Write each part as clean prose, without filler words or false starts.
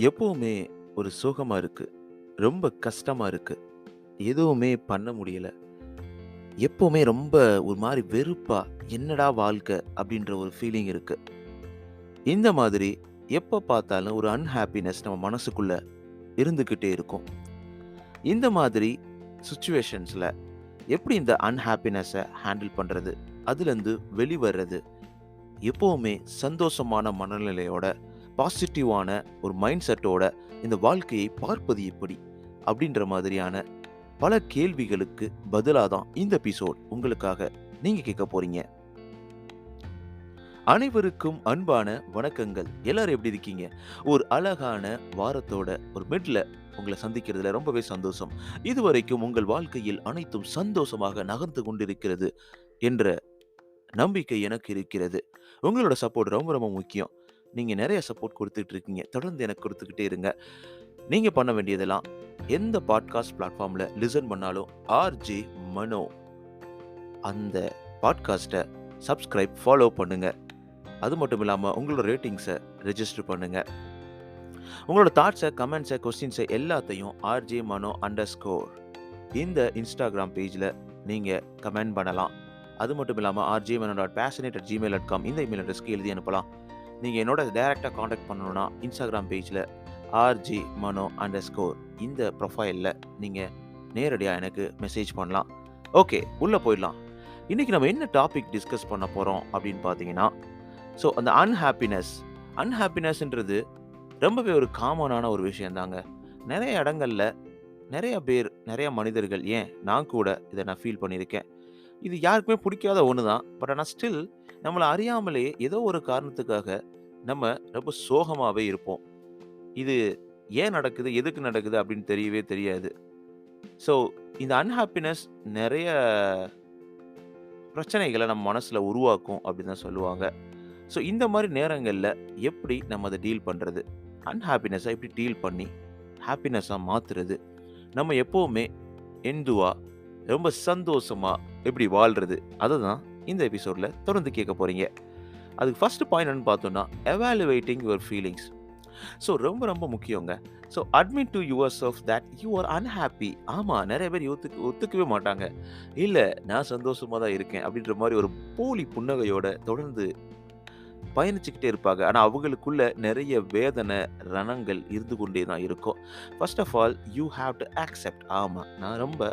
எப்பவுமே ஒரு சோகமா இருக்கு. ரொம்ப கஷ்டமா இருக்கு. எதுவுமே பண்ண முடியல. எப்பவுமே ரொம்ப ஒரு மாரி வெறுப்பா, "என்னடா வாழ்க்கை?" அப்படின்ற ஒரு ஃபீலிங் இருக்கு. இந்த மாதிரி எப்ப பார்த்தாலும் ஒரு அன்ஹாப்பினஸ் நம்ம மனசுக்குள்ள இருந்துகிட்டே இருக்கும். இந்த மாதிரி சிச்சுவேஷன்ஸ்ல எப்படி இந்த அன்ஹாப்பினஸ ஹேண்டில் பண்றது? அதுலருந்து வெளிவர்றது? எப்பவுமே சந்தோஷமான மனநிலையோட, பாசிட்டிவான ஒரு மைண்ட் செட்டோட இந்த வாழ்க்கையை பார்ப்பது எப்படி? அப்படின்ற மாதிரியான பல கேள்விகளுக்கு பதிலா தான் இந்த எபிசோட் உங்களுக்காக நீங்க கேட்க போறீங்க. அனைவருக்கும் அன்பான வணக்கங்கள். எல்லாரும் எப்படி இருக்கீங்க? ஒரு அழகான வாரத்தோட ஒரு மிட்ல உங்கள சந்திக்கிறதுல ரொம்பவே சந்தோஷம். இதுவரைக்கும் உங்கள் வாழ்க்கையில் அனைத்தும் சந்தோஷமாக நகர்ந்து கொண்டிருக்கிறது என்ற நம்பிக்கை எனக்கு இருக்கிறது. உங்களோட சப்போர்ட் ரொம்ப ரொம்ப முக்கியம். நீங்க நெறைய சப்போர்ட் குடுத்துட்டு இருக்கீங்க. தொடர்ந்து எனக்கு குடுத்துக்கிட்டே இருங்க. நீங்க பண்ண வேண்டியதெல்லாம் எந்த பாட்காஸ்ட் பிளாட்ஃபார்ம்ல லிசன் பண்ணாலும் ஆர்ஜே மனோ அந்த பாட்காஸ்ட்ட சப்ஸ்கிரைப், ஃபாலோ பண்ணுங்க. அது மட்டும் இல்லாம உங்களோட ரேட்டிங்ஸ ரெஜிஸ்டர் பண்ணுங்க. உங்களோட தாட்ஸ, கமெண்ட்ஸ, கொஸ்டின்ஸ எல்லாத்தையும் ஆர்ஜே மனோ அண்டர்ஸ்கோர் இந்த இன்ஸ்டாகிராம் பேஜ்ல நீங்க கமெண்ட் பண்ணலாம். அது மட்டும் இல்லாம rjmano.passionate@gmail.com இந்த இமெயில் அட்ரஸ்க்கு எழுதி அனுப்பலாம். நீங்க என்னோட டைரக்ட்டா கான்டாக்ட் பண்ணணும்னா இன்ஸ்டாகிராம் பேஜ்ல rjmano_ இந்த ப்ரொஃபைல்ல நீங்க நேரடியா எனக்கு மெசேஜ் பண்ணலாம். ஓகே, உள்ள போயிடலாம். இன்னைக்கு நம்ம என்ன டாபிக் டிஸ்கஸ் பண்ண போறோம் அப்படின்னு பார்த்தீங்கன்னா, அந்த அன்ஹாப்பினஸ்ன்றது ரொம்பவே ஒரு காமனான ஒரு விஷயம் தாங்க. நெறைய இடங்கள்ல நெறைய பேர், நெறைய மனிதர்கள், ஏன் நான் கூட இத நான் ஃபீல் பண்ணியிருக்கேன். இது யாருக்குமே பிடிக்காத ஒண்ணு தான். பட் ஆனா ஸ்டில் நம்மள அறியாமலேயே ஏதோ ஒரு காரணத்துக்காக நம்ம ரொம்ப சோகமாவே இருப்போம். இது ஏன் நடக்குது? எதுக்கு நடக்குது? அப்படின்னு தெரியவே தெரியாது. ஸோ இந்த அன்ஹாப்பினஸ் நெறைய பிரச்சனைகள நம்ம மனசுல உருவாக்கும் அப்படின்னு தான் சொல்லுவாங்க. ஸோ இந்த மாரி நேரங்கள்ல எப்படி நம்ம அத டீல் பண்றது? அன்ஹாப்பினஸ எப்படி டீல் பண்ணி ஹாப்பினஸா மாத்துறது? நம்ம எப்பவுமே எந்துவா, ரொம்ப சந்தோஷமா எப்படி வாழ்றது? அததான் இந்த எபிசோட்ல தொடர்ந்து கேட்க போறீங்க. அதுக்கு ஃபர்ஸ்ட் பாயிண்ட் என்னன்னு பார்த்தோம்னா, எவாலுவேட்டிங் யுவர் ஃபீலிங்ஸ். ரொம்ப ரொம்ப முக்கியங்க. Admit to yourself that you are unhappy. ஆமா, நெறைய பேர் ஒத்துக்கவே மாட்டாங்க. இல்ல, நான் சந்தோஷமா தான் இருக்கேன் அப்படின்ற மாரி ஒரு போலி புன்னகையோட தொடர்ந்து பயணிச்சுக்கிட்டே இருப்பாங்க. ஆனா அவங்களுக்குள்ள நெறைய வேதனை, ரணங்கள் இருந்து கொண்டே தான் இருக்கும். First of all you have to accept. ஆமா, நான் ரொம்ப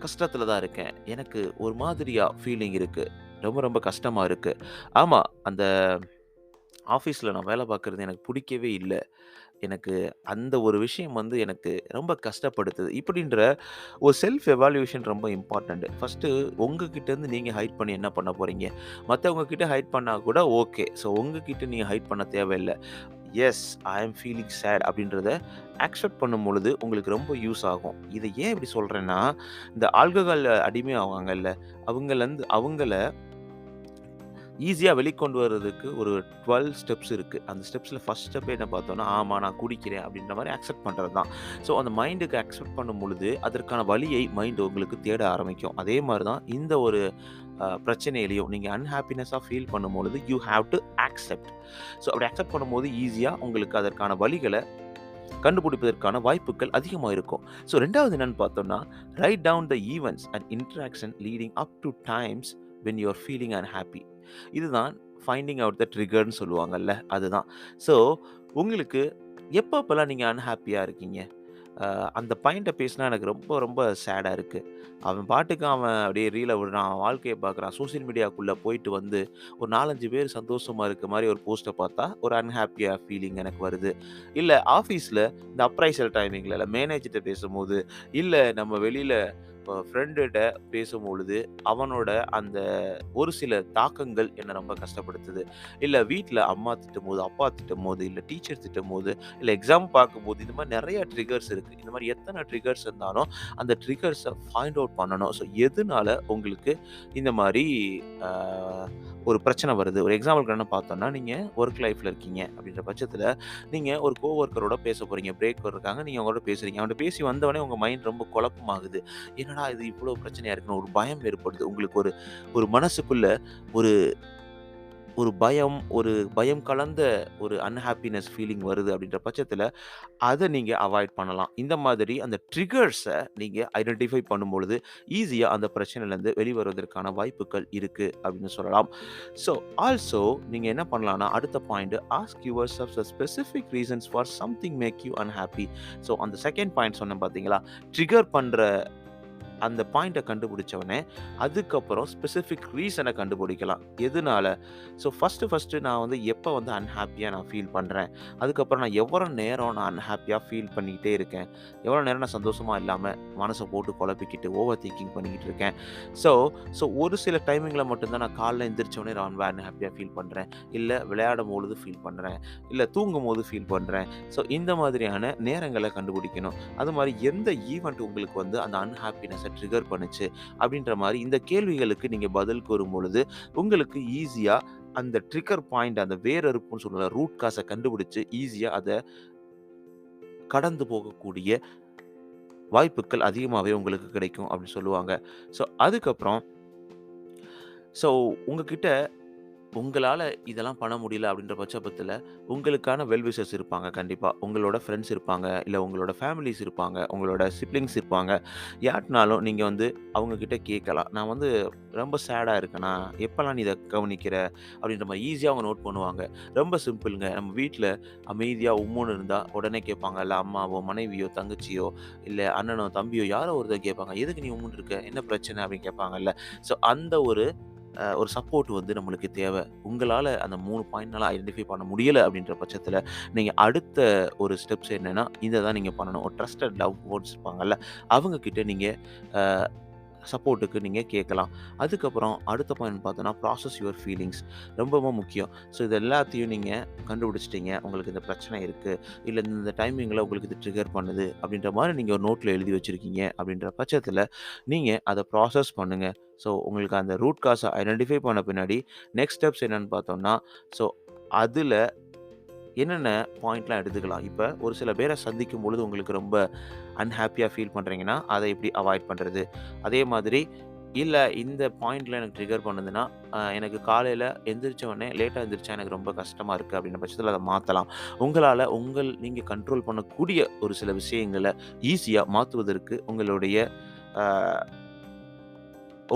கஷ்டத்துல தான் இருக்கேன். எனக்கு ஒரு மாதிரியா ஃபீலிங் இருக்கு. ரொம்ப ரொம்ப கஷ்டமா இருக்கு. ஆமா, அந்த ஆஃபீஸ்ல நான் வேலை பார்க்குறது எனக்கு புடிக்கவே இல்ல. எனக்கு அந்த ஒரு விஷயம் எனக்கு ரொம்ப கஷ்டப்படுத்துது. இப்படின்ற ஒரு செல்ஃப் எவாலுவேஷன் ரொம்ப இம்பார்ட்டன்ட். ஃபர்ஸ்ட்டு உங்ககிட்டருந்து நீங்க ஹைட் பண்ணி என்ன பண்ண போறீங்க? மத்தவங்க கிட்ட ஹைட் பண்ணா கூட ஓகே. உங்ககிட்ட நீங்க ஹைட் பண்ண தேவையில்ல. Yes, I am feeling sad அப்படின்றத அக்செப்ட் பண்ணும்பொழுது உங்களுக்கு ரொம்ப யூஸ் ஆகும். இத ஏன் இப்படி சொல்றேன்னா, இந்த ஆல்கஹால் அடிமை ஆவாங்கல்ல, அவங்கள ஈஸியா வெளிக்கொண்டு வரதுக்கு ஒரு 12 ஸ்டெப்ஸ் இருக்கு. அந்த ஸ்டெப்ஸ்ல ஃபர்ஸ்ட் ஸ்டெப் என்ன பார்த்தோம்னா, ஆமா நான் குடிக்கிறேன் அப்படின்ற மாரி அக்செப்ட் பண்றது தான். அந்த மைண்டுக்கு அக்செப்ட் பண்ணும்பொழுது, அதற்கான வழியை மைண்ட் உங்களுக்கு தேட ஆரம்பிக்கும். அதே மாரி தான் இந்த ஒரு பிரச்சனையிலயும் நீங்க அன்ஹாப்பினஸ்ஸா ஃபீல் பண்ணும்பொழுது, யூ ஹேவ் டூ அக்செப்ட். அப்படி அக்செப்ட் பண்ணும்போது ஈஸியா உங்களுக்கு அதற்கான வழிகள கண்டுபிடிப்பதற்கான வாய்ப்புகள் அதிகமா இருக்கும். 2வது என்னன்னு பார்த்தோம்னா, write down the events and interaction leading up to times when you are feeling unhappy. இதுதான் ஃபைண்டிங் அவுட் த ட்ரிகர்ன்னு சொல்லுவாங்கல்ல, அதுதான். ஸோ உங்களுக்கு எப்பப்பலாம் நீங்க அன்ஹாப்பியா இருக்கீங்க? அந்த பையன்ட்ட பேசினா எனக்கு ரொம்ப ரொம்ப சேடா இருக்கு. அவன் பாட்டுக்கு அவன் அப்படியே ரீல விடுறான். அவன் வாழ்க்கைய பார்க்குறான். சோசியல் மீடியாக்குள்ள போயிட்டு வந்து ஒரு 4, 5 பேர் சந்தோஷமா இருக்க மாரி ஒரு போஸ்ட்ட பார்த்தா, ஒரு அன்ஹாப்பியா ஃபீலிங் எனக்கு வருது. இல்ல ஆஃபீஸ்ல இந்த அப்ரைசல் டைமிங்ல இல்ல மேனேஜர்ட்ட பேசும்போது, இல்ல நம்ம வெளியில ஃப்ரெண்டுட்ட பேசும்பொழுது, அவனோட அந்த ஒரு சில தாக்கங்கள் என்ன ரொம்ப கஷ்டப்படுத்துது. இல்ல வீட்ல அம்மா திட்டும்போது, அப்பா திட்டும்போது, இல்ல டீச்சர் திட்டும்போது, இல்ல எக்ஸாம் பார்க்கும்போது, இந்த மாரி நெறைய ட்ரிகர்ஸ் இருக்கு. இந்த மாரி எத்தன ட்ரிகர்ஸ் இருந்தாலும், அந்த ட்ரிகர்ஸ ஃபைண்ட் அவுட் பண்ணணும். எதுனால உங்களுக்கு இந்த மாரி அ ஒரு பிரச்சனை வருது? ஒரு எக்ஸாம்பிளுக்கு என்ன பார்த்தோம்னா, நீங்க வொர்க் லைஃப்ல இருக்கீங்க அப்படின்ற பட்சத்தில, நீங்க ஒரு கோவொர்க்கரோட பேச போறீங்க. பிரேக் இருக்காங்க. நீங்க அவங்களோட பேசுறீங்க. அவன்ட்ட பேசி வந்தவுனே உங்க மைண்ட் ரொம்ப குழப்பமாகுது. என்னடா இது இவ்ளோ பிரச்சனையா இருக்குன்னு ஒரு பயம் ஏற்படுது. உங்களுக்கு ஒரு ஒரு மனசுக்குள்ள ஒரு ஒரு பயம் கலந்த ஒரு அன்ஹாப்பினஸ் ஃபீலிங் வருது அப்படின்ற பட்சத்தில, அத நீங்க அவாய்ட் பண்ணலாம். இந்த மாதிரி அந்த ட்ரிகர்ஸ நீங்க ஐடென்டிஃபை பண்ணும்பொழுது, ஈஸியா அந்த பிரச்சனையிலருந்து வெளிவருவதற்கான வாய்ப்புகள் இருக்கு அப்படின்னு சொல்லலாம். ஸோ ஆல்சோ நீங்க என்ன பண்ணலாம்னா, அடுத்த point ask yourself specific reasons for something make you unhappy. So அந்த செகண்ட் பாயிண்ட் சொன்னேன் பார்த்தீங்களா? ட்ரிகர் பண்ற அந்த பாயிண்ட்ட கண்டுபிடிச்சோனே, அதுக்கப்புறம் ஸ்பெசிஃபிக் ரீசன கண்டுபிடிக்கலாம். எதுனால? ஸோ ஃபர்ஸ்ட்டு நான் வந்து எப்ப வந்து அன்ஹாப்பியா நான் ஃபீல் பண்றேன்? அதுக்கப்புறம் நான் எவ்வளோ நேரம் நான் அன்ஹாப்பியா ஃபீல் பண்ணிக்கிட்டே இருக்கேன்? எவ்வளோ நேரம் நான் சந்தோஷமா இல்லாம மனச போட்டு குழப்பிக்கிட்டு ஓவர் திங்கிங் பண்ணிக்கிட்டு இருக்கேன்? ஸோ ஸோ ஒரு சில டைமிங்ல மட்டும் தான் நான் காலைல எந்திரிச்ச உடனே ரொம்ப அன்ஹாப்பியா ஃபீல் பண்றேன். இல்ல விளையாடும்பொழுது ஃபீல் பண்றேன். இல்ல தூங்கும்போது ஃபீல் பண்றேன். ஸோ இந்த மாதிரியான நேரங்கள கண்டுபிடிக்கணும். அது மாரி எந்த ஈவென்ட் உங்களுக்கு வந்து அந்த அன்ஹாப்பினஸ ட்ரிகர் பண்ணுச்சு? அப்படின்ற மாரி இந்த கேள்விகளுக்கு நீங்க பதில் கூறும் பொழுது, உங்களுக்கு ஈஸியா அந்த ட்ரிகர் பாயிண்ட் அந்த வேரறுப்புன்னு சொல்லுவோம்ல, ரூட் காஸ கண்டுபிடிச்சு ஈஸியா அத கடந்து போகக்கூடிய வாய்ப்புகள் அதிகமாவே உங்களுக்கு கிடைக்கும் அப்படின்னு சொல்லுவாங்க. ஸோ அதுக்கப்புறம் ஸோ உங்ககிட்ட உங்களால இதெல்லாம் பண்ண முடியல அப்படின்ற பட்சத்துல, உங்களுக்கான வெல் விஷர்ஸ் இருப்பாங்க கண்டிப்பா. உங்களோட ஃப்ரெண்ட்ஸ் இருப்பாங்க, இல்ல உங்களோட ஃபேமிலிஸ் இருப்பாங்க, உங்களோட சிப்லிங்ஸ் இருப்பாங்க. யார்ட்டனாலும் நீங்க வந்து அவங்க கிட்ட கேட்கலாம். நான் வந்து ரொம்ப சேடா இருக்கேனா, எப்பலாம் நீ இத கவனிக்கிற? அப்படின்ற மாரி ஈஸியா அவங்க நோட் பண்ணுவாங்க. ரொம்ப சிம்பிள்ங்க. நம்ம வீட்ல அமைதியா உம்முன்னு இருந்தா உடனே கேட்பாங்க. இல்ல அம்மாவோ, மனைவியோ, தங்கச்சியோ, இல்ல அண்ணனோ, தம்பியோ யாரோ ஒருத்தர் கேட்பாங்க. "எதுக்கு நீ உம்முன்னு இருக்க? என்ன பிரச்சனை?" அப்படின்னு கேட்பாங்கல்ல. ஸோ அந்த ஒரு சப்போர்ட் வந்து நம்மளுக்கு தேவை. உங்களால அந்த 3 பாயிண்ட்னால ஐடென்டிஃபை பண்ண முடியல அப்படின்ற பட்சத்தில, நீங்க அடுத்த ஒரு ஸ்டெப்ஸ் என்னன்னா, இத தான் நீங்க பண்ணணும். ஒரு ட்ரஸ்டட் லவ் ஒன்ஸ் இருப்பாங்கல்ல, அவங்க கிட்ட நீங்க அ சப்போர்ட்டுக்கு நீங்க கேட்கலாம். அதுக்கப்புறம் அடுத்த பாயிண்ட் பார்த்தோம்னா, ப்ராசஸ் யுவர் ஃபீலிங்ஸ் ரொம்பவும் முக்கியம். ஸோ இது எல்லாத்தையும் நீங்க கண்டுபிடிச்சிட்டீங்க. உங்களுக்கு இந்த பிரச்சனை இருக்கு. இல்ல இந்த டைமிங்கில உங்களுக்கு இது ட்ரிகர் பண்ணுது. அப்படின்ற மாரி நீங்க ஒரு நோட்ல எழுதி வச்சிருக்கீங்க அப்படின்ற பட்சத்தில, நீங்க அத ப்ராசஸ் பண்ணுங்க. ஸோ உங்களுக்கு அந்த ரூட் காஸ ஐடென்டிஃபை பண்ண பின்னாடி, நெக்ஸ்ட் ஸ்டெப்ஸ் என்னன்னு பார்த்தோம்னா, ஸோ அதுல என்னென்ன பாயிண்ட்லாம் எடுத்துக்கலாம். இப்ப ஒரு சில பேர சந்திக்கும் பொழுது உங்களுக்கு ரொம்ப அன்ஹேப்பியா ஃபீல் பண்றீங்கன்னா, அத எப்படி அவாய்ட் பண்றது? அதே மாதிரி இல்ல இந்த பாயிண்ட்ல எனக்கு ட்ரிகர் பண்ணுதுன்னா, எனக்கு காலையில எந்திரிச்ச உடனே லேட்டா எந்திரிச்சா எனக்கு ரொம்ப கஷ்டமா இருக்கு அப்படின்ற பட்சத்தில அத மாத்தலாம். உங்களால நீங்க கண்ட்ரோல் பண்ணக்கூடிய ஒரு சில விஷயங்கள ஈஸியா மாத்துவதற்கு அ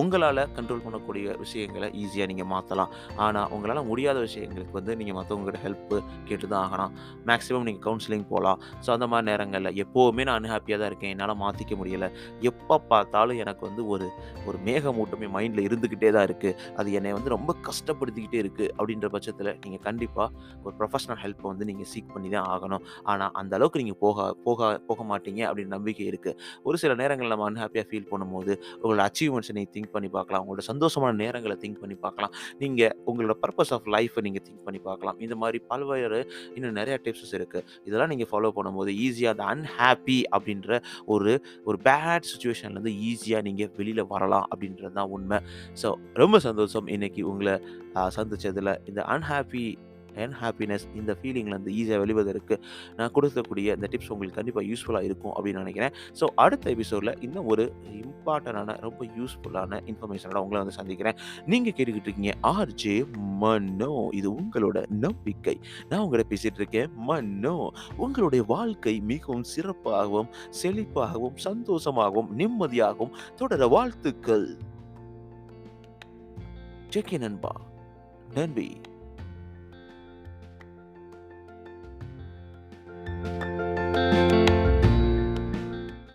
உங்களால கண்ட்ரோல் பண்ணக்கூடிய விஷயங்கள ஈஸியா நீங்க மாத்தலாம். ஆனா, உங்களால முடியாத விஷயங்களுக்கு வந்து நீங்க மத்தவங்ககிட்ட ஹெல்ப் கேட்டு தான் ஆகணும். மேக்ஸிமம் நீங்க கவுன்சிலிங் போலாம். ஸோ, அந்த மாரி நேரங்கள்ல எப்பவுமே நான் அன்ஹேப்பியா தான் இருக்கேன். என்னால மாத்திக்க முடியல. எப்ப பார்த்தாலும் எனக்கு வந்து ஒரு ஒரு மேகமூட்டம் என் மைண்ட்ல இருந்துகிட்டே தான் இருக்கு. அது என்னைய வந்து ரொம்ப கஷ்டப்படுத்திக்கிட்டே இருக்கு. அப்படின்ற பட்சத்தில நீங்க கண்டிப்பா ஒரு ப்ரொஃபஷனல் ஹெல்ப்ப வந்து நீங்க சீக் பண்ணி தான் ஆகணும். ஆனா, அந்த அளவுக்கு நீங்க போக போக போக மாட்டீங்க அப்படின்னு நம்பிக்கை இருக்கு. ஒரு சில நேரங்கள்ல நம்ம அன்ஹேப்பியா ஃபீல் பண்ணும்போது உங்களோட அச்சீவ்மெண்ட்ஸ நீங்க திங்க் பண்ணி பார்க்கலாம். உங்களோட சந்தோஷமான நேரங்கள திங்க் பண்ணி பார்க்கலாம். நீங்க உங்களோட பர்ப்பஸ் ஆஃப் லைஃப்ப நீங்க திங்க் பண்ணி பார்க்கலாம். இந்த மாரி பல்வேறு இன்னும் நெறைய டிப்ஸஸ் இருக்கு. இதெல்லாம் நீங்க ஃபாலோ பண்ணும்போது ஈஸியா அந்த அன்ஹேப்பி அப்படின்ற ஒரு ஒரு பேட் சிச்சுவேஷன்லேருந்து ஈஸியா நீங்க வெளில வரலாம் அப்படின்றது தான் உண்ம. ஸோ ரொம்ப சந்தோஷம் இன்னைக்கு உங்கள சந்திச்சதுல. இந்த அன்ஹேப்பினஸ் இந்த ஃபீலிங்லேருந்து ஈஸியா வெளிவதற்கு நான் கொடுக்கக்கூடிய இந்த டிப்ஸ் உங்களுக்கு கண்டிப்பா யூஸ்ஃபுல்லா இருக்கும் அப்படின்னு நெனைக்கிறேன். ஸோ அடுத்த எபிசோட்ல இன்னும் ஒரு இம்பார்ட்டன்டான ரொம்ப யூஸ்ஃபுல்லான இன்ஃபர்மேஷனோட உங்கள வந்து சந்திக்கிறேன். நீங்க கேட்டுக்கிட்டு இருக்கீங்க ஆர்ஜே மனோ. இது உங்களோட நம்பிக்கை. நான் உங்கட்ட பேசிட்டு இருக்கேன் மனோ. உங்களுடைய வாழ்க்கை மிகவும் சிறப்பாகவும், செழிப்பாகவும், சந்தோஷமாகவும், நிம்மதியாகவும் தொடர வாழ்த்துக்கள். ஜெகே நண்பா. நன்றி.